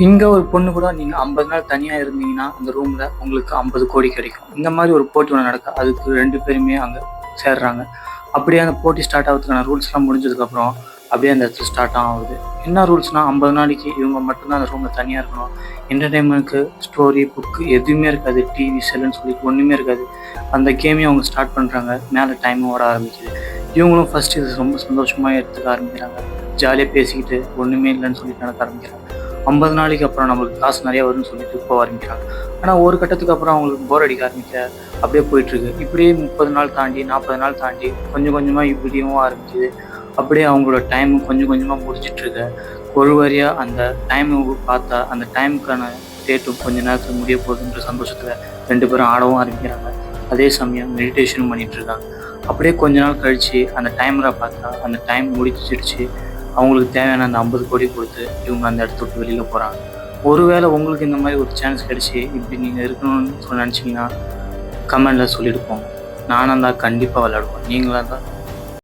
இங்க ஒரு பொண்ணு கூட நீங்க 50 நாள் தனியா இருந்தீங்கன்னா, அந்த ரூம்ல உங்களுக்கு 50 கோடி கிடைக்கும். இந்த மாரி ஒரு போட்டி ஒண்ணு நடக்குது. அதுக்கு 2 பேருமே அங்க சேர்றாங்க. அப்படியே அந்த போட்டி ஸ்டார்ட் ஆகுறதுக்கான ரூல்ஸ்லாம் முடிஞ்சதுக்கப்புறம், அப்படியே அந்த இடத்துல ஸ்டார்ட் ஆகுது. என்ன ரூல்ஸ்னா 50 நாளைக்கு இவங்க மட்டும் தான் அந்த ரூம்ல தனியா இருக்கணும். என்டர்டெயின்மென்ட்க்கு, ஸ்டோரி, புக்கு எதுவுமே இருக்காது. டிவி, செல்லுன்னு சொல்லிட்டு ஒண்ணுமே இருக்காது. அந்த கேமையும் அவங்க ஸ்டார்ட் பண்றாங்க. மேல டைமும் ஓட ஆரம்பிக்குது. இவங்களும் ஃபர்ஸ்ட் இது ரொம்ப சந்தோஷமா எடுத்துக்க ஆரம்பிக்கிறாங்க. ஜாலியா பேசிக்கிட்டு ஒண்ணுமே இல்லன்னு சொல்லிட்டு நடக்க ஆரம்பிக்கிறாங்க. 50 நாளைக்கு அப்புறம் நம்மளுக்கு காசு நெறைய வரும்னு சொல்லிட்டு போக ஆரம்பிக்கிறாங்க. ஆனா ஒரு கட்டத்துக்கு அப்புறம் அவங்களுக்கு போர் அடிக்க ஆரம்பிக்க அப்படியே போயிட்டுருக்கு. இப்படியே 30 நாள் தாண்டி, 40 நாள் தாண்டி கொஞ்சம் கொஞ்சமா இப்படியும் ஆரம்பிக்குது. அப்படியே அவங்களோட டைம் கொஞ்சம் கொஞ்சமா முடிஞ்சிட்டுருக்கு. ஒரு வழியா அந்த டைம் பார்த்தா, அந்த டைமுக்கான டேட்டும் கொஞ்ச நேரத்துல முடிய போகுதுன்ற சந்தோஷத்துல 2 பேரும் ஆடவும் ஆரம்பிக்கிறாங்க. அதே சமயம் மெடிடேஷனும் பண்ணிட்டுருக்காங்க. அப்படியே கொஞ்ச நாள் கழிச்சு அந்த டைமர பார்த்தா, அந்த டைம் முடிஞ்சிடுச்சு. அவங்களுக்கு தேவையான அந்த 50 கோடி குடுத்து, இவங்க அந்த இடத்த விட்டு வெளில போறாங்க. ஒருவேளை உங்களுக்கு இந்த மாரி ஒரு சான்ஸ் கிடைச்சு, இப்படி நீங்க இருக்கணும்னு நெனச்சீங்கன்னா, கமெண்ட்ல சொல்லிட்டு போங்க. நானா இருந்தா கண்டிப்பா விளையாடுவேன். நீங்களா இருந்தா